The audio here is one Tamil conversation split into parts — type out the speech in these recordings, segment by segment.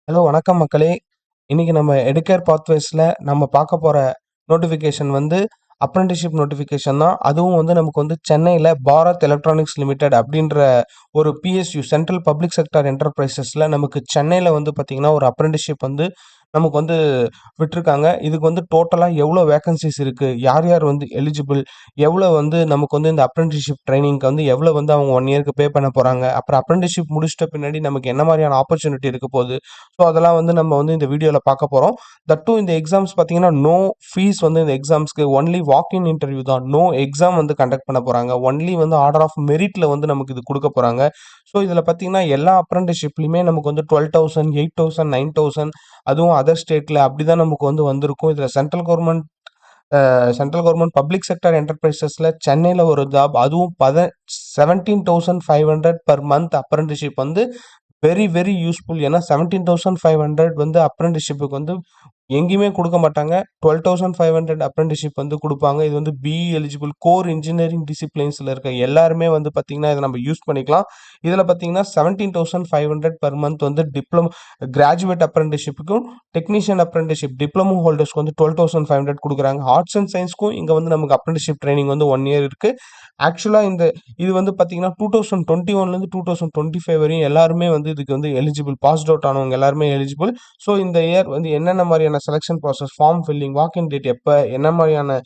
ஹலோ வணக்கம் மக்களே. இன்னைக்கு நம்ம எடுகேர் பாத்வேஸ்ல நம்ம பார்க்க போற நோட்டிஃபிகேஷன் வந்து அப்ரெண்டிஸ்ஷிப் நோட்டிஃபிகேஷன் தான். அதுவும் வந்து நமக்கு வந்து சென்னையில பாரத் எலக்ட்ரானிக்ஸ் லிமிடெட் அப்படின்ற ஒரு பிஎஸ்யூ சென்ட்ரல் பப்ளிக் செக்டார் என்டர்பிரைசஸ்ல நமக்கு சென்னையில வந்து பார்த்தீங்கன்னா ஒரு அப்ரெண்டிஸ்ஷிப் வந்து நமக்கு வந்து விட்டிருக்காங்க. இதுக்கு வந்து டோட்டலா எவ்வளோ வேக்கன்சிஸ் இருக்கு, யார் யார் வந்து எலிஜிபிள், எவ்வளோ வந்து நமக்கு வந்து இந்த அப்ரெண்டிஸ்ஷிப் ட்ரைனிங்க்கு வந்து எவ்வளோ வந்து அவங்க 1 இயர்க்கு பே பண்ண போறாங்க, அப்புறம் அப்ரெண்டிஸ்ஷிப் முடிச்சிட்ட பின்னாடி நமக்கு என்ன மாதிரியான ஆப்பர்ச்சுனிட்டி இருக்க போகுது. ஸோ அதெல்லாம் வந்து நம்ம வந்து இந்த வீடியோவில் பார்க்க போகிறோம். தட் டூ இந்த எக்ஸாம்ஸ் பார்த்தீங்கன்னா நோ ஃபீஸ் வந்து இந்த எக்ஸாம்ஸ்க்கு ஒன்லி வாக்இன் இன்டர்வியூ தான். நோ எக்ஸாம் வந்து கண்டக்ட் பண்ண போகிறாங்க. ஒன்லி வந்து ஆர்டர் ஆஃப் மெரிட்ல வந்து நமக்கு இது கொடுக்க போகிறாங்க. ஸோ இதில் பார்த்தீங்கன்னா எல்லா அப்ரெண்டிஸ்ஷிப்லையுமே நமக்கு வந்து 12,000 8,000 9,000 அதுவும் அதர் ஸ்டேட்டில் அப்படி தான் நமக்கு வந்து வந்திருக்கும். இதில் சென்ட்ரல் கவர்மெண்ட் பப்ளிக் செக்டர் என்டர்பிரைசஸ்ல சென்னையில் ஒரு ஜாப், அதுவும் 17,500 பர் மந்த் அப்ரெண்டிஸ்ஷிப் வந்து வெரி வெரி யூஸ்ஃபுல். ஏன்னா 17,500 வந்து அப்ரெண்டிஸ்ஷிப்புக்கு வந்து எங்கேயுமே கொடுக்க மாட்டாங்க. 12,500 அப்ரெண்டிஸ்ஷிப் வந்து கொடுப்பாங்க. இது வந்து பிஇ எலிஜிபிள் கோர் இன்ஜினியரிங் டிசிப்ளின்ஸில் இருக்க எல்லாருமே வந்து பார்த்தீங்கன்னா இதை நம்ம யூஸ் பண்ணிக்கலாம். இதில் பார்த்தீங்கன்னா 17,500 பர் மந்த் வந்து டிப்ளமோ கிராஜுவேட் அப்ரெண்டிஸ்ஷிப்புக்கும் டெக்னீஷியன் அப்ரெண்டிஸ்ஷிப் டிப்ளமோ ஹோல்டர்ஸ்க்கு வந்து 12,500 கொடுக்குறாங்க. ஆர்ட்ஸ் அண்ட் சயின்ஸ்க்கும் இங்கே வந்து நமக்கு அப்ரெண்டிஸ்ஷிப் ட்ரைனிங் வந்து 1 இயர் இருக்கு. ஆக்சுவலாக இது வந்து பார்த்தீங்கன்னா 2021லேருந்து 2025 வரையும் எல்லாருமே வந்து இதுக்கு வந்து எலிஜிபிள். பாஸ்ட் அவுட் ஆனவங்க எல்லாருமே எலிஜிபிள். ஸோ இந்த இயர் வந்து என்னென்ன மாதிரியான செலெக்ஷன் ப்ராசஸ், ஃபார்ம் ஃபில்லிங், வாக்கின் டேட் எப்போ, என்ன மாதிரியான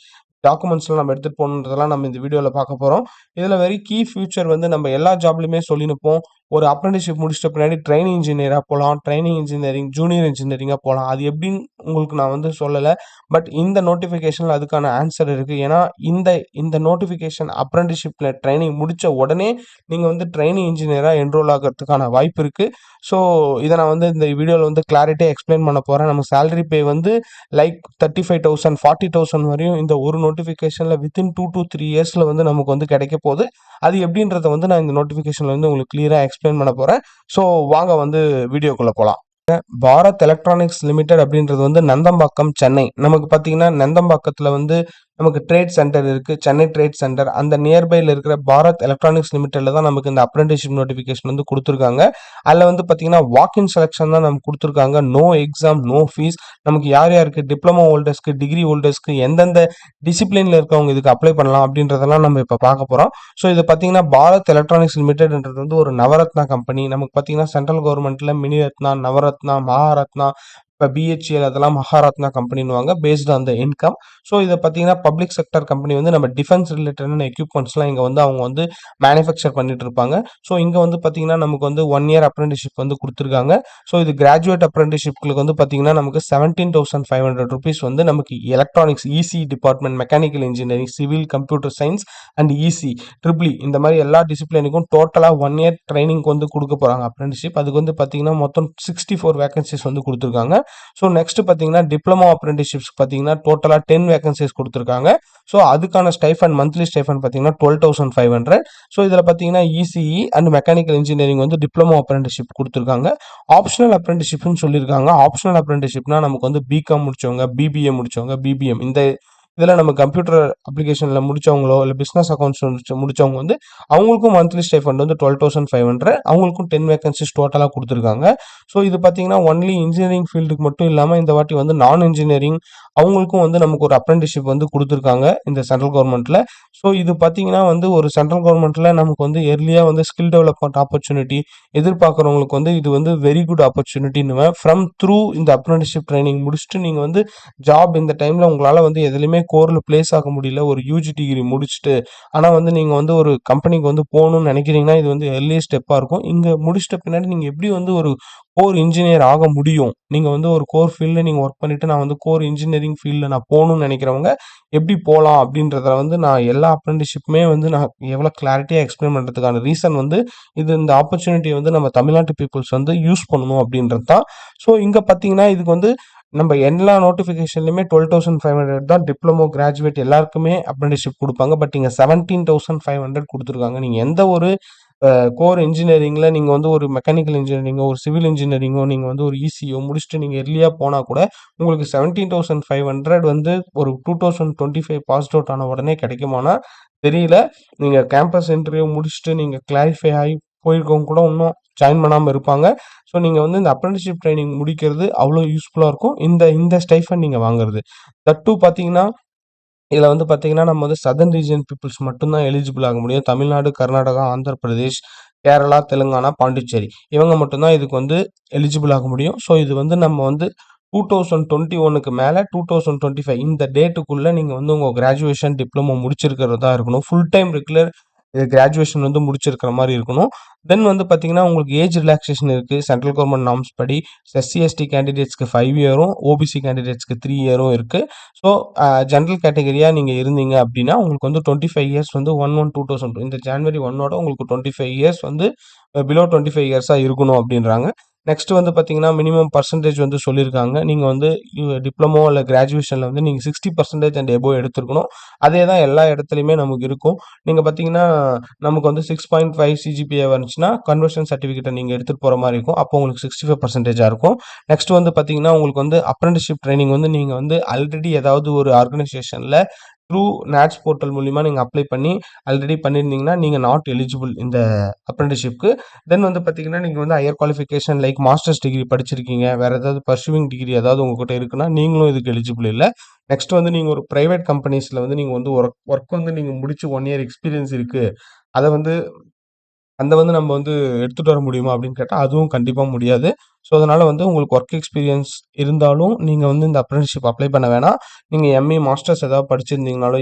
டாக்குமெண்ட்ஸ்லாம் நம்ம எடுத்துகிட்டு போகணுன்றதெல்லாம் நம்ம இந்த வீடியோவில் பார்க்க போகிறோம். இதில் வெரி கீ ஃபியூச்சர் வந்து நம்ம எல்லா ஜாப்லையுமே சொல்லினுப்போம். ஒரு அப்ரெண்டிஸ்ஷிப் முடிச்சிட்ட பின்னாடி ட்ரைனிங் இன்ஜினியராக போகலாம், ட்ரைனிங் இன்ஜினியரிங் ஜூனியர் இன்ஜினியரிங்காக போகலாம். அது எப்படின்னு உங்களுக்கு நான் வந்து சொல்லலை. பட் இந்த நோட்டிஃபிகேஷனில் அதுக்கான ஆன்சர் இருக்குது. ஏன்னா இந்த இந்த நோட்டிஃபிகேஷன் அப்ரெண்டிஸ்ஷிப்பில் ட்ரைனிங் முடித்த உடனே நீங்கள் வந்து ட்ரைனிங் இன்ஜினியராக என்ரோல் ஆகிறதுக்கான வாய்ப்பு இருக்குது. ஸோ இதை நான் வந்து இந்த வீடியோவில் வந்து கிளாரிட்டியாக எக்ஸ்பிளைன் பண்ண போகிறேன். நம்ம சேலரி பே வந்து லைக் 35,000 40,000 வரையும் இந்த ஒரு நோட்டிஃபிகேஷனில் வித்தின் 2 to 3 இயர்ஸில் வந்து நமக்கு வந்து கிடைக்க போகுது. அது எப்படின்றத வந்து நான் இந்த நோட்டிஃபிகேஷனில் வந்து உங்களுக்கு கிளியராக எக்ஸ்பிளைன் பண்ண போகிறேன். ஸோ வாங்க வந்து வீடியோக்குள்ளே போகலாம். பாரத் எலக்ட்ரானிக்ஸ் லிமிடெட் அப்படின்றது வந்து நந்தம்பாக்கம் சென்னை. நமக்கு பார்த்தீங்கன்னா நந்தம்பாக்கத்தில் வந்து நமக்கு ட்ரேட் சென்டர் இருக்குது, சென்னை ட்ரேட் சென்டர். அந்த நியர்பையில் இருக்கிற பாரத் எலக்ட்ரானிக்ஸ் லிமிடெடில் தான் நமக்கு இந்த அப்ரெண்டிஸ்ஷிப் நோட்டிஃபிகேஷன் வந்து கொடுத்துருக்காங்க. அதில் வந்து பார்த்தீங்கன்னா வாக்கின் செலெக்ஷன் தான் நமக்கு கொடுத்துருக்காங்க. No exam, no fees. நமக்கு யார் யாருக்கு டிப்ளமோ ஹோல்டர்ஸ்க்கு, டிகிரி ஹோல்டர்ஸ்க்கு எந்தெந்த டிசிப்ளினில் இருக்கவங்க இதுக்கு அப்ளை பண்ணலாம் அப்படின்றதெல்லாம் நம்ம இப்போ பார்க்க போகிறோம். ஸோ இது பார்த்தீங்கன்னா பாரத் எலக்ட்ரானிக்ஸ் லிமிடெட்ன்றது வந்து ஒரு நவரத்னா கம்பெனி. நமக்கு பார்த்தீங்கன்னா சென்ட்ரல் கவர்மெண்ட்டில் மினிரத்னா, நவரத்னா, மகாரத்னா, இப்போ பிஹெச்எல் அதெல்லாம் மகாரத்னா கம்பெனின்னுவாங்க based on the income. So இதை பார்த்தீங்கன்னா பப்ளிக் செக்டர் கம்பெனி வந்து நம்ம டிஃபென்ஸ் ரிலேட்டடான எக்யூப்மெண்ட்ஸ்லாம் இங்கே வந்து அவங்க வந்து மேனுஃபேக்சர் பண்ணிட்டு இருப்பாங்க. ஸோ இங்கே வந்து பார்த்தீங்கன்னா நமக்கு வந்து 1 இயர் அப்ரெண்டிஸ்ஷிப் வந்து கொடுத்துருக்காங்க. ஸோ இது கிராஜுவேட் அப்ரெண்டிஸ்ஷிப்களுக்கு வந்து பார்த்தீங்கன்னா நமக்கு 17,500 ருபீஸ் வந்து நமக்கு electronics, EC department, mechanical engineering, civil, computer science and EC, triple இந்த மாதிரி எல்லா டிசிப்ளினுக்கும் டோட்டலாக 1 இயர் ட்ரைனிங்க்கு வந்து கொடுக்க போகிறாங்க அப்ரெண்டிஸ்ஷிப். அதுக்கு வந்து பார்த்தீங்கன்னா மொத்தம் 64 வேகன்சிஸ் வந்து கொடுத்துருக்காங்க. ஸோ நெக்ஸ்ட் பார்த்தீங்கன்னா டிப்ளமோ அப்ரெண்டிஸ்ஷிப்ஸ் பார்த்தீங்கன்னா டோட்டலாக 10 வேகன்சிஸ் கொடுத்துருக்காங்க. ஸோ அதுக்கான ஸ்டைஃபன் மந்த்லி ஸ்டைஃபன் பார்த்தீங்கன்னா 12,500. ஸோ இதில் பார்த்தீங்கன்னா இசிஇ அண்ட் மெக்கானிக்கல் இன்ஜினியரிங் வந்து டிப்ளமோ அப்ரெண்டிஸ்ஷிப் கொடுத்துருக்காங்க. ஆப்ஷனல் அப்ரெண்டிஸ்ஷிப்னு சொல்லியிருக்காங்க. ஆப்ஷனல் அப்ரெண்டிஸ்ஷிப்னா நமக்கு வந்து பிகாம் முடிச்சவங்க, பிபிஏ முடிச்சவங்க, பிபிஎம் இந்த இதில் நம்ம கம்ப்யூட்டர் அப்ளிகேஷனில் முடிச்சவங்களோ இல்லை பிஸ்னஸ் அக்கௌண்ட்ஸ் முடிச்சவங்க வந்து அவங்களுக்கும் மந்த்லி ஸ்டைஃபண்ட் வந்து 12,500. அவங்களுக்கும் 10 வேகன்சிஸ் டோட்டலாக கொடுத்துருக்காங்க. ஸோ இது பார்த்தீங்கன்னா ஒன்லி இன்ஜினியரிங் ஃபீல்டுக்கு மட்டும் இல்லாமல் இந்த வாட்டி வந்து நான் இன்ஜினியரிங் அவங்களுக்கும் வந்து நமக்கு ஒரு அப்ரெண்டிஸ்ஷிப் வந்து கொடுத்துருக்காங்க இந்த சென்ட்ரல் கவர்மெண்ட்டில். ஸோ இது பார்த்தீங்கன்னா வந்து ஒரு சென்ட்ரல் கவர்மெண்ட்டில் நமக்கு வந்து எர்லியாக வந்து ஸ்கில் டெவலப்மெண்ட் ஆப்பர்ச்சுனிட்டி எதிர்பார்க்குறவங்களுக்கு வந்து இது வந்து வெரி குட் ஆப்பர்ச்சுனிட்டின்னு ஃப்ரம் த்ரூ இந்த அப்ரெண்டிஸ்ஷிப் ட்ரைனிங் முடிச்சுட்டு நீங்கள் வந்து ஜாப் இந்த டைமில் உங்களால் வந்து எதுலையுமே கோரில் பிளேஸ் ஆக முடியல, ஒரு யூஜி டிகிரி முடிச்சுட்டு ஆனால் வந்து நீங்கள் வந்து ஒரு கம்பெனிக்கு வந்து போகணும்னு நினைக்கிறீங்கன்னா இது வந்து எர்லி ஸ்டெப்பாக இருக்கும். இங்கே முடிச்சிட்ட பின்னாடி நீங்கள் எப்படி வந்து ஒரு கோர் இன்ஜினியர் ஆக முடியும், நீங்கள் வந்து ஒரு கோர் ஃபீல்டில் நீங்கள் ஒர்க் பண்ணிவிட்டு நான் வந்து கோர் இன்ஜினியரிங் ஃபீல்டில் நான் போகணும்னு நினைக்கிறவங்க எப்படி போகலாம் அப்படின்றத வந்து நான் எல்லா அப்ரெண்டிஸ்ஷிப்புமே வந்து நான் எவ்வளோ கிளாரிட்டியாக எக்ஸ்பிளைன் பண்ணுறதுக்கான ரீசன் வந்து இந்த ஆப்பர்ச்சுனிட்டியை வந்து நம்ம தமிழ்நாட்டு பீப்புள்ஸ் வந்து யூஸ் பண்ணணும் அப்படின்றது தான். ஸோ இங்கே பார்த்தீங்கன்னா இதுக்கு வந்து நம்ம எல்லா நோட்டிஃபிகேஷன்லையுமே 12,500 தான் டிப்ளமோ கிராஜுவேட் எல்லாருக்குமே அப்ரெண்டிஸ்ஷிப் கொடுப்பாங்க. பட் இங்கே 17,500 கொடுத்துருக்காங்க. நீங்கள் எந்த ஒரு கோர் இன்ஜினியரிங்கில் நீங்கள் வந்து ஒரு மெக்கானிக்கல் இன்ஜினியரிங்கோ, ஒரு சிவில் இன்ஜினியரிங்கோ, நீங்கள் வந்து ஒரு இசிஓ முடிச்சுட்டு நீங்கள் எர்லியாக போனால் கூட உங்களுக்கு 17,500 வந்து ஒரு 2025 பாஸ்ட் அவுட் ஆன உடனே கிடைக்குமானா தெரியல. நீங்கள் கேம்பஸ் இன்டர்வியூ முடிச்சுட்டு நீங்கள் கிளாரிஃபை ஆகி போயிருக்கவங்க கூட இன்னும் ஜாயின் பண்ணாம இருப்பாங்க. ஸோ நீங்க வந்து இந்த அப்ரெண்டிஸ்ஷிப் ட்ரெய்னிங் முடிக்கிறது அவ்வளோ யூஸ்ஃபுல்லா இருக்கும். இந்த ஸ்டைஃபண்ட் நீங்க வாங்குறது. தட் டூ பார்த்தீங்கன்னா, இதுல வந்து பார்த்தீங்கன்னா, நம்ம வந்து சதர்ன் ரீஜியன் பீப்பிள்ஸ் மட்டும் தான் எலிஜிபிள் ஆக முடியும். தமிழ்நாடு, கர்நாடகா, ஆந்திர பிரதேஷ், கேரளா, தெலுங்கானா, பாண்டிச்சேரி இவங்க மட்டும் தான் இதுக்கு வந்து எலிஜிபிள் ஆக முடியும். ஸோ இது வந்து நம்ம வந்து 2021க்கு மேல 2025 இந்த டேட்டுக்குள்ள நீங்க வந்து உங்க கிராஜுவேஷன், டிப்ளமோ முடிச்சிருக்கிறதா இருக்கணும். ஃபுல் டைம் ரெகுலர் கிராஜுவேஷன் வந்து முடிச்சிருக்கிற மாரி இருக்கணும். தென் வந்து பார்த்தீங்கன்னா, உங்களுக்கு ஏஜ் ரிலாக்சேஷன் இருக்கு. சென்ட்ரல் கவர்ன்மென்ட் நார்ம்ஸ் படி எஸ்சி, எஸ்டி கேண்டிடேட்ஸ்க்கு 5 இயரும், ஓபிசி கேண்டிடேட்ஸ்க்கு 3 இயரும் இருக்கு. ஸோ ஜெனரல் கேட்டகரியா நீங்க இருந்தீங்க அப்டின்னா, உங்களுக்கு வந்து 25 இயர்ஸ் வந்து 1/1/2002 இந்த ஜான்வரி 1ஓட உங்களுக்கு 25 இயர்ஸ் வந்து பிலோ 25 இயர்ஸா இருக்கணும் அப்டின்றாங்க. நெக்ஸ்ட் வந்து பார்த்தீங்கன்னா, மினிமம் பெர்சன்டேஜ் வந்து சொல்லியிருக்காங்க. நீங்க வந்து டிப்ளமோ இல்ல கிராஜுவேஷன்ல வந்து நீங்க 60% அண்ட் எபோவ் எடுத்திருக்கணும். அதே தான் எல்லா இடத்துலயுமே நமக்கு இருக்கும். நீங்க பார்த்தீங்கன்னா, நமக்கு வந்து 6.5 சிஜிபிஏ வந்துச்சுன்னா, கன்வர்ஷன் சர்டிஃபிகேட்ட நீங்க எடுத்துட்டு போற மாரி இருக்கும். அப்போ உங்களுக்கு 65%ஆ இருக்கும். நெக்ஸ்ட் வந்து பார்த்தீங்கன்னா, உங்களுக்கு வந்து அப்ரென்டிஸ்ஷிப் ட்ரெய்னிங் வந்து நீங்க வந்து ஆல்ரெடி ஏதாவது ஒரு ஆர்கனைசேஷன்ல த்ரூ நாட்ஸ் போர்ட்டல் மூலியமா நீங்க அப்ளை பண்ணி ஆல்ரெடி பண்ணியிருந்தீங்கன்னா, நீங்க நாட் எலிஜிபிள் இந்த அப்ரென்டிஸ்ஷிப்க்கு. தென் வந்து பார்த்தீங்கன்னா, நீங்க வந்து higher qualification like masters degree படிச்சிருக்கீங்க. வேற ஏதாவது பர்சூவிங் டிகிரி ஏதாவது உங்ககிட்ட இருக்குன்னா, நீங்களும் இதுக்கு எலிஜிபிள் இல்ல. நெக்ஸ்ட் வந்து நீங்க ஒரு பிரைவேட் கம்பெனிஸ்ல வந்து நீங்க வந்து ஒர்க் வந்து நீங்க முடிச்சு 1 இயர் எக்ஸ்பீரியன்ஸ் இருக்கு. அத வந்து வந்து நம்ம வந்து எடுத்துட்டு வர முடியுமா? அப்படின்னு கேட்டா, அதுவும் கண்டிப்பா முடியாது. ஸோ, அதனால வந்து உங்களுக்கு ஒர்க் எக்ஸ்பீரியன்ஸ் இருந்தாலும், நீங்க வந்து இந்த அப்ரென்டிஸ்ஷிப் அப்ளை பண்ண வேணாம். நீங்க எம்.ஏ, மாஸ்டர்ஸ் ஏதாவது படிச்சிருந்தீங்கனாலோ,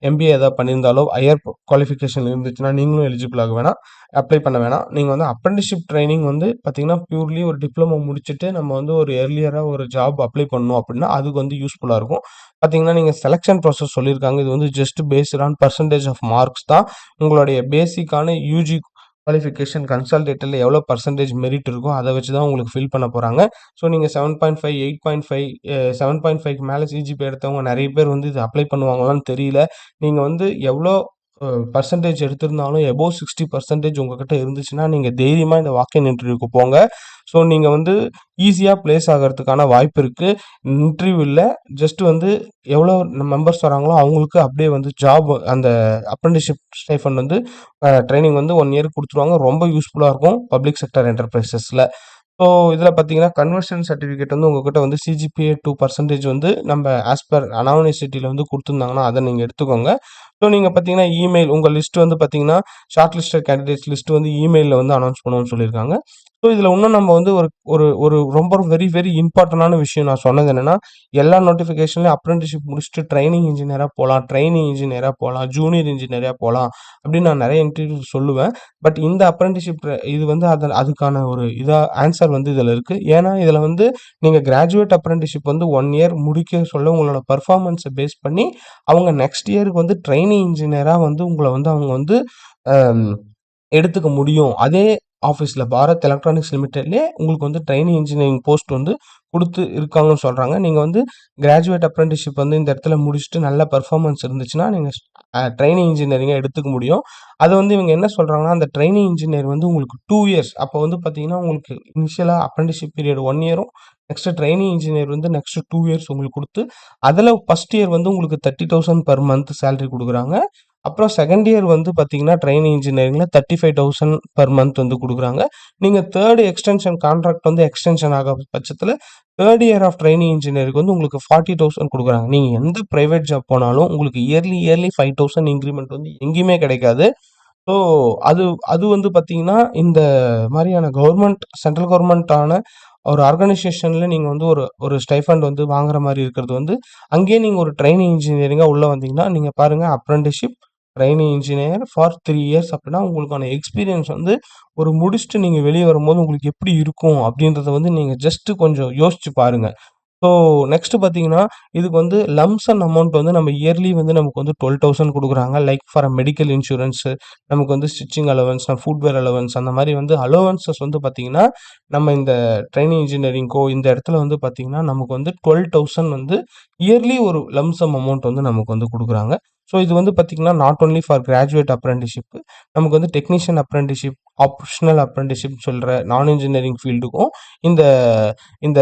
எம்பிஏ ஏதாவது பண்ணியிருந்தாலோ, ஹையர் குவாலிஃபிகேஷன் இருந்துச்சுன்னா, நீங்களும் எலிஜிபிள் ஆக வேணாம். அப்ளை பண்ண வேணாம். நீங்க வந்து அப்ரென்டிஸ்ஷிப் ட்ரெய்னிங் வந்து பார்த்தீங்கன்னா, பியூர்லி ஒரு டிப்ளமோ முடிச்சுட்டு நம்ம வந்து ஒரு ஏர்லியரா ஒரு ஜாப் அப்ளை பண்ணணும் அப்படின்னா, அதுக்கு வந்து யூஸ்ஃபுல்லா இருக்கும். பார்த்தீங்கன்னா, நீங்க செலக்ஷன் ப்ராசஸ் சொல்லியிருக்காங்க. இது வந்து just based on percentage of marks தான். உங்களுடைய பேசிக்கான யுஜி குவாலிஃபிகேஷன் கன்சால்டேட்டட்ல எவ்வளோ பெர்சன்டேஜ் மெரிட் இருக்கோ, அத வச்சு தான் உங்களுக்கு ஃபில் பண்ண போறாங்க. ஸோ நீங்க 7.5, 8.5 7.5க்கு மேல சிஜிபிஏ எடுத்தவங்க நெறைய பேர் வந்து இது அப்ளை பண்ணுவாங்களான்னு தெரியல. நீங்க வந்து எவ்வளோ பெர்சன்டேஜ் எடுத்திருந்தாலும் எபோவ் 60% உங்ககிட்ட இருந்துச்சுன்னா, நீங்க தைரியமா இந்த வாக் இன் இன்டர்வியூக்கு போங்க. ஸோ நீங்க வந்து ஈஸியா பிளேஸ் ஆகறதுக்கான வாய்ப்பு இருக்கு. இன்டர்வியூ இல்ல, ஜஸ்ட் வந்து எவ்வளோ மெம்பர்ஸ் வராங்களோ அவங்களுக்கு அப்படியே வந்து ஜாப் அந்த அப்ரென்டிஸ்ஷிப் ஸ்டைஃபண்ட் வந்து ட்ரெய்னிங் வந்து 1 இயர் குடுத்துருவாங்க. ரொம்ப யூஸ்ஃபுல்லா இருக்கும் பப்ளிக் செக்டார் என்டர்பிரைசஸ்ல. ஸோ இதில பார்த்தீங்கன்னா, கன்வர்ஷன் சர்டிஃபிகேட் வந்து உங்ககிட்ட வந்து சிஜிபிஏ 2% வந்து நம்ம ஆஸ் பெர் அனானிவர்சிட்டில வந்து குடுத்துருந்தாங்கன்னா, அத நீங்க எடுத்துக்கோங்க. ஸோ நீங்க பார்த்தீங்கன்னா, இமெயில் உங்க லிஸ்ட் வந்து பார்த்தீங்கன்னா, ஷார்ட் லிஸ்டட் கேண்டிடேட்ஸ் லிஸ்ட் வந்து இமெயில்ல வந்து அனௌன்ஸ் பண்ணுவோம்னு சொல்லியிருக்காங்க. ஸோ இதில இன்னும் நம்ம வந்து ஒரு ஒரு ஒரு ரொம்ப வெரி வெரி இம்பார்ட்டன்டான விஷயம் நான் சொன்னது என்னன்னா, எல்லா நோட்டிஃபிகேஷன்லயும் அப்ரென்டிஸ்ஷிப் முடிச்சுட்டு ட்ரெய்னிங் இன்ஜினியரா போலாம், ட்ரெய்னி இன்ஜினியரா போலாம், ஜூனியர் இன்ஜினியரா போலாம் அப்படின்னு நான் நெறைய இன்டர்வியூ சொல்லுவேன். பட் இந்த அப்ரென்டிஸ்ஷிப் இது வந்து அதுக்கான ஒரு ஆன்சர் வந்து இதுல இருக்கு. ஏன்னா, இதுல வந்து நீங்க கிராஜுவேட் அப்ரென்டிஸ்ஷிப் வந்து 1 இயர் முடிக்க சொல்ல உங்களோட பெர்ஃபார்மன்ஸ பேஸ் பண்ணி, அவங்க நெக்ஸ்ட் இயருக்கு வந்து ட்ரெய்னி இன்ஜினியரா வந்து உங்கள வந்து அவங்க வந்து அம் எடுத்துக்க முடியும். அதே ஆஃபீஸ்ல பாரத் எலக்ட்ரானிக்ஸ் லிமிடெட்லயே உங்களுக்கு வந்து ட்ரெய்னி இன்ஜினியரிங் போஸ்ட் வந்து குடுத்து இருக்காங்கன்னு சொல்றாங்க. நீங்க வந்து கிராஜுவேட் அப்ரென்டிஸ்ஷிப் வந்து இந்த இடத்துல முடிச்சுட்டு நல்ல பெர்ஃபார்மன்ஸ் இருந்துச்சுன்னா, நீங்க ட்ரெய்னி இன்ஜினியரிங்கா எடுத்துக்க முடியும். அது வந்து இவங்க என்ன சொல்றாங்கன்னா, அந்த ட்ரெய்னி இன்ஜினியர் வந்து உங்களுக்கு 2 இயர்ஸ் அப்போ வந்து பார்த்தீங்கன்னா, உங்களுக்கு இனிஷியலா அப்ரென்டிஸ்ஷிப் பீரியட் 1 இயரும், நெக்ஸ்ட் ட்ரெய்னி இன்ஜினியர் வந்து நெக்ஸ்ட் 2 இயர்ஸ் உங்களுக்கு குடுத்து, அதுல ஃபர்ஸ்ட் இயர் வந்து உங்களுக்கு 30,000 பெர் மந்த் சேலரி குடுக்குறாங்க. அப்புறம் செகண்ட் இயர் வந்து பார்த்தீங்கன்னா, ட்ரெய்னி இன்ஜினியரிங்ல 35,000 பெர் மந்த் வந்து குடுக்குறாங்க. நீங்க 3 எக்ஸ்டென்ஷன் கான்ட்ராக்ட் வந்து எக்ஸ்டென்ஷன் ஆக பட்சத்துல, 3 இயர் ஆஃப் ட்ரெய்னி இன்ஜினியருக்கு வந்து உங்களுக்கு 40,000 குடுக்குறாங்க. நீங்க எந்த பிரைவேட் ஜாப் போனாலும் உங்களுக்கு இயர்லி 5,000 இன்கிரிமென்ட் வந்து எங்கேயுமே கிடைக்காது. ஸோ அது அது வந்து பார்த்தீங்கன்னா, இந்த மாரியான சென்ட்ரல் கவர்ன்மென்ட்டான ஒரு ஆர்கனைசேஷன்ல நீங்க வந்து ஒரு ஒரு ஸ்டைஃபண்ட் வந்து வாங்குற மாரி இருக்கிறது வந்து, அங்கேயே நீங்க ஒரு ட்ரெய்னி இன்ஜினியரிங்கா உள்ள வந்தீங்கன்னா, நீங்க பாருங்க அப்ரென்டிஸ்ஷிப், ட்ரெய்னி இன்ஜினியர் ஃபார் 3 இயர்ஸ் அப்படின்னா, உங்களுக்கான எக்ஸ்பீரியன்ஸ் வந்து ஒரு முடிச்சுட்டு நீங்க வெளிய வரும்போது உங்களுக்கு எப்படி இருக்கும்? அப்படின்றத வந்து நீங்க ஜஸ்ட் கொஞ்சம் யோசிச்சு பாருங்க. ஸோ நெக்ஸ்ட் பார்த்தீங்கன்னா, இதுக்கு வந்து லம்ப் சம் அமௌண்ட் வந்து நம்ம இயர்லி வந்து நமக்கு வந்து 12,000 குடுக்குறாங்க. லைக் ஃபார் மெடிக்கல் இன்சூரன்ஸ், நமக்கு வந்து ஸ்டிச்சிங் அலவன்ஸ், ஃபுட்வேர் அலவன்ஸ் அந்த மாரி வந்து அலோவன்ஸஸ் வந்து பார்த்தீங்கன்னா, நம்ம இந்த ட்ரெய்னிங் இன்ஜினியரிங்க்கோ இந்த இடத்துல வந்து பார்த்தீங்கன்னா, நமக்கு வந்து 12,000 வந்து இயர்லி ஒரு லம்ப் சம் அமௌண்ட் வந்து நமக்கு வந்து குடுக்குறாங்க. ஸோ இது வந்து பார்த்தீங்கன்னா, நாட் ஒன்லி ஃபார் கிராஜுவேட் அப்ரென்டிஸ்ஷிப் நமக்கு வந்து டெக்னீஷியன் அப்ரென்டிஸ்ஷிப், ஆப்ஷனல் அப்ரென்டிஸ்ஷிப் சொல்ற நான் இன்ஜினியரிங் ஃபீல்டுக்கும் இந்த இந்த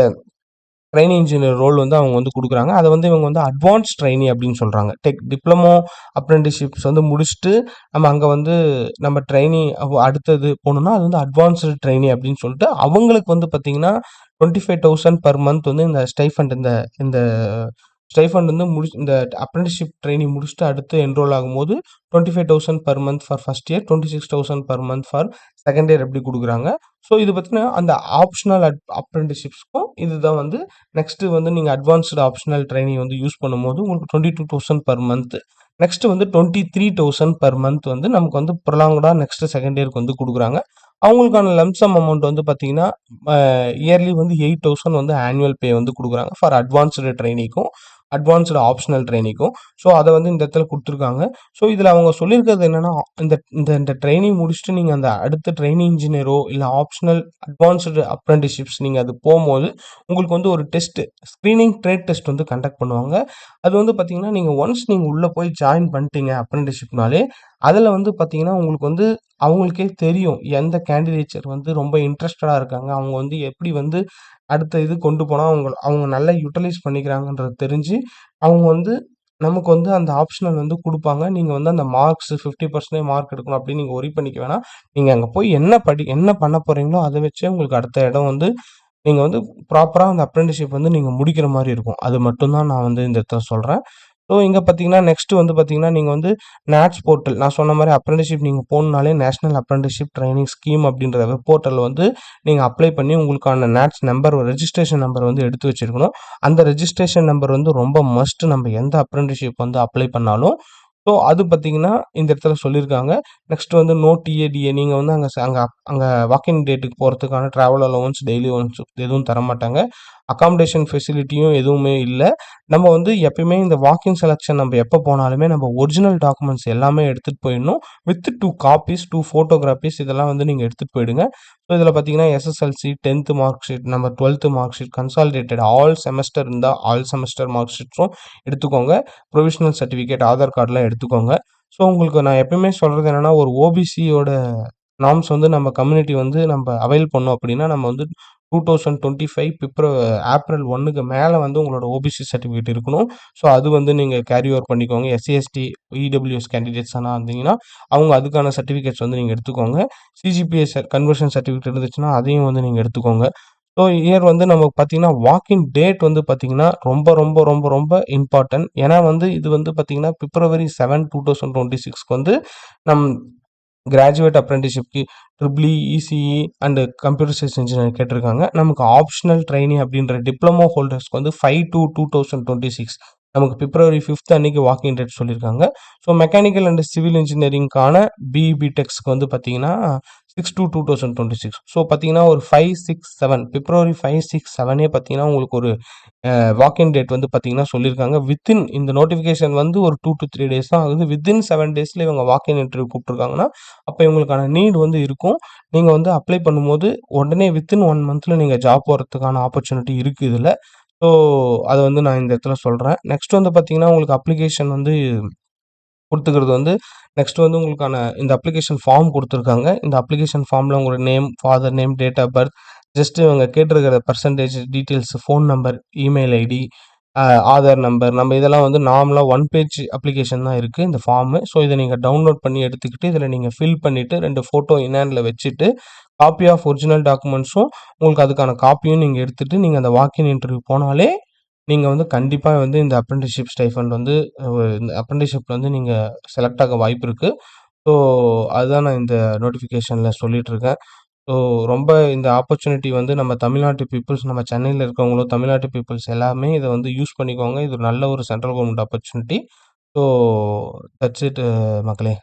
ட்ரெய்னி இன்ஜினியர் ரோல் வந்து அவங்க வந்து குடுக்குறாங்க. அத வந்து இவங்க வந்து அட்வான்ஸ் ட்ரெய்னி அப்படின்னு சொல்றாங்க. டிப்ளமோ அப்ரென்டிஸ்ஷிப்ஸ் வந்து முடிச்சுட்டு நம்ம அங்க வந்து நம்ம ட்ரெய்னி அடுத்தது போணும்னா, அது வந்து அட்வான்ஸ்டு ட்ரெய்னி அப்படின்னு சொல்லிட்டு, அவங்களுக்கு வந்து பார்த்தீங்கன்னா, 25,000 பெர் மந்த் வந்து இந்த ஸ்டைஃபண்ட் இந்த இந்த ஸ்டைஃபண்ட் வந்து இந்த அப்ரென்டிஸ்ஷிப் ட்ரெய்னி முடிச்சுட்டு அடுத்து என்ரோல் ஆகும்போது 25,000 per month for first year, 26,000 per month for second year எப்படி குடுக்குறாங்க. ஸோ இது பார்த்தீங்கன்னா, அந்த ஆப்ஷனல் அப்ரென்டிஸ்ஷிப்ஸ்க்கும் இதுதான் வந்து நெக்ஸ்ட்டு வந்து நீங்க அட்வான்ஸ்டு ஆப்ஷனல் ட்ரெய்னி வந்து யூஸ் பண்ணும்போது உங்களுக்கு 22,000 பெர் மந்த். நெக்ஸ்ட் வந்து 23,000 பெர் மந்த் வந்து நமக்கு வந்து ப்ரொலாங்டா நெக்ஸ்ட் செகண்ட் இயர்க்கு வந்து குடுக்குறாங்க. அவங்களுக்கான லம்ப் சம் அமௌண்ட் வந்து பார்த்தீங்கன்னா, அ இயர்லி வந்து 8,000 வந்து ஆனுவல் பே வந்து குடுக்குறாங்க ஃபார் அட்வான்ஸ்டு ட்ரெய்னிக்கும், அட்வான்ஸ்டு ஆப்ஷனல் ட்ரெய்னிக்கும். ஸோ அத வந்து இந்த இடத்துல குடுத்துருக்காங்க. ஸோ இதுல அவங்க சொல்லியிருக்கிறது என்னன்னா, இந்த இந்த இந்த ட்ரெய்னிங் முடிச்சுட்டு நீங்க அந்த அடுத்த ட்ரெய்னி இன்ஜினியரோ, இல்ல ஆப்ஷனல் அட்வான்ஸ்டு அப்ரென்டிஸ்ஷிப்ஸ் நீங்க அது போம்போது, உங்களுக்கு வந்து ஒரு டெஸ்ட் ஸ்கிரீனிங் ட்ரேட் டெஸ்ட் வந்து கண்டக்ட் பண்ணுவாங்க. அது வந்து பார்த்தீங்கன்னா, நீங்க ஒன்ஸ் நீங்க உள்ள போய் ஜாயின் பண்ணிட்டீங்க அப்ரென்டிஸ்ஷிப்னாலே, அதுல வந்து பார்த்தீங்கன்னா, உங்களுக்கு வந்து அவங்களுக்கே தெரியும். எந்த கேண்டிடேட்ஸ் வந்து ரொம்ப இன்ட்ரஸ்டடா இருக்காங்க. அவங்க வந்து எப்படி வந்து அடுத்த இது கொண்டு போனா அவங்க நல்லா யுட்டிலைஸ் பண்ணிக்கிறாங்கன்றது தெரிஞ்சு, அவங்க வந்து நமக்கு வந்து அந்த ஆப்ஷனல் வந்து குடுப்பாங்க. நீங்க வந்து அந்த மார்க்ஸ் 50% மார்க் எடுக்கணும் அப்படின்னு நீங்க வொரி பண்ணிக்க வேணாம். நீங்க அங்க போய் என்ன பண்ண போறீங்களோ, அத வச்சே உங்களுக்கு அடுத்த இடம் வந்து நீங்க வந்து ப்ராப்பரா அந்த அப்ரென்டிஸ்ஷிப் வந்து நீங்க முடிக்கிற மாரி இருக்கும். அது மட்டும் தான் நான் வந்து இந்த இடத்துல சொல்றேன். ஸோ இங்க பார்த்தீங்கன்னா, நெக்ஸ்ட் வந்து பார்த்தீங்கன்னா, நீங்க வந்து நாட்ஸ் போர்ட்டல் நான் சொன்ன மாரி அப்ரென்டிஸ்ஷிப் நீங்க போணும்னாலே நேஷனல் அப்ரென்டிஸ்ஷிப் ட்ரெய்னிங் ஸ்கீம் அப்படின்ற வெப் போர்ட்டல்ல வந்து நீங்க அப்ளை பண்ணி உங்களுக்கான நாட்ஸ் நம்பர் ரெஜிஸ்ட்ரேஷன் நம்பர் வந்து எடுத்து வச்சிருக்கணும். அந்த ரெஜிஸ்ட்ரேஷன் நம்பர் வந்து ரொம்ப மஸ்ட் நம்ம எந்த அப்ரென்டிஸ்ஷிப் வந்து அப்ளை பண்ணாலும். ஸோ அது பார்த்தீங்கன்னா, இந்த இடத்துல சொல்லியிருக்காங்க. நெக்ஸ்ட் வந்து நோ டிஏடிஏ நீங்க வந்து அங்க அங்க வாக்கின் டேட்டுக்கு போறதுக்கான டிராவல் அலோவன்ஸ் டெய்லி ஒன்ஸ் எதுவும் தரமாட்டாங்க. அக்காமடேஷன் ஃபெசிலிட்டியும் எதுவுமே இல்ல. நம்ம வந்து எப்பயுமே இந்த வாக்கின் செலக்ஷன் நம்ம எப்ப போனாலுமே நம்ம ஒரிஜினல் டாக்குமெண்ட்ஸ் எல்லாமே எடுத்துட்டு போயிடணும். வித் 2 காப்பீஸ், 2 ஃபோட்டோகிராஃபிஸ் இதெல்லாம் வந்து நீங்க எடுத்துட்டு போயிடுங்க. ஸோ இதில பார்த்தீங்கன்னா, எஸ்எஸ்எல்சி, 10த் மார்க் ஷீட், நம்ம 12த் mark sheet, consolidated all semester இருந்தா ஆல் செமஸ்டர் மார்க் ஷீட்ஸும் எடுத்துக்கோங்க. புரொவிஷனல் சர்டிஃபிகேட், ஆதார் கார்ட்லாம் எடுத்துக்கோங்க. ஸோ உங்களுக்கு நான் எப்பயுமே சொல்றது என்னன்னா, ஒரு ஓபிசியோட நார்ம்ஸ் வந்து நம்ம கம்யூனிட்டி வந்து நம்ம அவைல் பண்ணோம் அப்படின்னா, நம்ம வந்து 2025 ஏப்ரல் 1க்கு மேல வந்து உங்களோட ஓபிசி சர்டிஃபிகேட் இருக்கணும். ஸோ அது வந்து நீங்க கேரி ஓவர் பண்ணிக்கோங்க. எஸ்சி, எஸ்டி, இடபிள்யூஎஸ் கேண்டிடேட்ஸ் ஆனா இருந்தீங்கன்னா, அவங்க அதுக்கான சர்டிஃபிகேட்ஸ் வந்து நீங்க எடுத்துக்கோங்க. சிஜிபிஏ கன்வர்ஷன் சர்டிஃபிகேட் இருந்துச்சுன்னா, அதையும் வந்து நீங்க எடுத்துக்கோங்க. ஸோ இயர் வந்து நமக்கு பார்த்தீங்கன்னா, வாக்கின் டேட் வந்து பார்த்தீங்கன்னா, ரொம்ப ரொம்ப ரொம்ப ரொம்ப இம்பார்ட்டன்ட். ஏன்னா வந்து இது வந்து பார்த்தீங்கன்னா, பிப்ரவரி 7, 2026க்கு வந்து நம் கிராஜுவேட் அப்ரென்டிஸ்ஷிப்க்கு triple E, ECE and computer science engineering கேட்டிருக்காங்க. நமக்கு ஆப்ஷனல் ட்ரெய்னி அப்படின்ற டிப்ளமோ ஹோல்டர்ஸ்க்கு வந்து 5/2/2026 நமக்கு பிப்ரவரி 5த் அன்னைக்கு வாக்கின் டேட் சொல்லியிருக்காங்க. ஸோ மெக்கானிக்கல் அண்ட் சிவில் இன்ஜினியரிங்க்கான பிஇ, பிடெக்ஸ்க்கு வந்து பார்த்தீங்கன்னா 6/2/2026 ஸோ பார்த்தீங்கன்னா ஒரு 5, 6, 7 பிப்ரவரி 5, 6, 7ஏ பார்த்தீங்கன்னா உங்களுக்கு ஒரு வாக்கின் டேட் வந்து பார்த்தீங்கன்னா சொல்லியிருக்காங்க. வித்தின் இந்த நோட்டிஃபிகேஷன் வந்து ஒரு 2 to 3 டேஸ் தான் ஆகுது. வித்தின் 7 டேஸ்ல இவங்க வாக்கின் இன்டர்வியூ கூப்பிட்டுருக்காங்கன்னா, அப்ப இவங்களுக்கான நீட் வந்து இருக்கும். நீங்க வந்து அப்ளை பண்ணும்போது உடனே வித்தின் 1 மந்த்ல நீங்க ஜாப் போறதுக்கான ஆப்பர்ச்சுனிட்டி இருக்கு இதுல. ஸோ அத வந்து நான் இந்த இடத்துல சொல்றேன். நெக்ஸ்ட் வந்து பார்த்தீங்கன்னா, உங்களுக்கு அப்ளிகேஷன் வந்து குடுத்துக்கிறது வந்து நெக்ஸ்ட் வந்து உங்களுக்கான இந்த அப்ளிகேஷன் ஃபார்ம் குடுத்துருக்காங்க. இந்த அப்ளிகேஷன் ஃபார்ம்ல உங்களோட name, father name, date of birth, just இவங்க கேட்டிருக்கிற percentage details, phone number, email ID, uh Aadhaar number, நம்ம இதெல்லாம் வந்து நார்மலா 1 பேஜ் அப்ளிகேஷன் தான் இருக்கு இந்த ஃபார்மு. ஸோ இத நீங்க டவுன்லோட் பண்ணி எடுத்துக்கிட்டு, இதில நீங்க ஃபில் பண்ணிட்டு 2 ஃபோட்டோ இன் ஹேண்ட்ல வச்சுட்டு, காப்பி ஆஃப் ஒரிஜினல் டாக்குமெண்ட்ஸும் உங்களுக்கு அதுக்கான காப்பியும் நீங்க எடுத்துட்டு, நீங்க அந்த வாக்கின் இன்டர்வியூ போனாலே, நீங்க வந்து கண்டிப்பா வந்து இந்த அப்ரென்டிஸ்ஷிப் ஸ்டைஃபண்ட் வந்து இந்த அப்ரென்டிஸ்ஷிப்ல வந்து நீங்க செலக்ட் ஆக வாய்ப்பு இருக்கு. ஸோ அதுதான் நான் இந்த நோட்டிஃபிகேஷன்ல சொல்லிட்டுருக்கேன். ஸோ ரொம்ப இந்த ஆப்பர்ச்சுனிட்டி வந்து நம்ம தமிழ்நாட்டு பீப்பிள்ஸ், நம்ம சென்னையில இருக்கவங்களோ, தமிழ்நாட்டு பீப்பிள்ஸ் எல்லாமே இத வந்து யூஸ் பண்ணிக்கோங்க. இது ஒரு நல்ல ஒரு central government opportunity. So that's it மக்களே.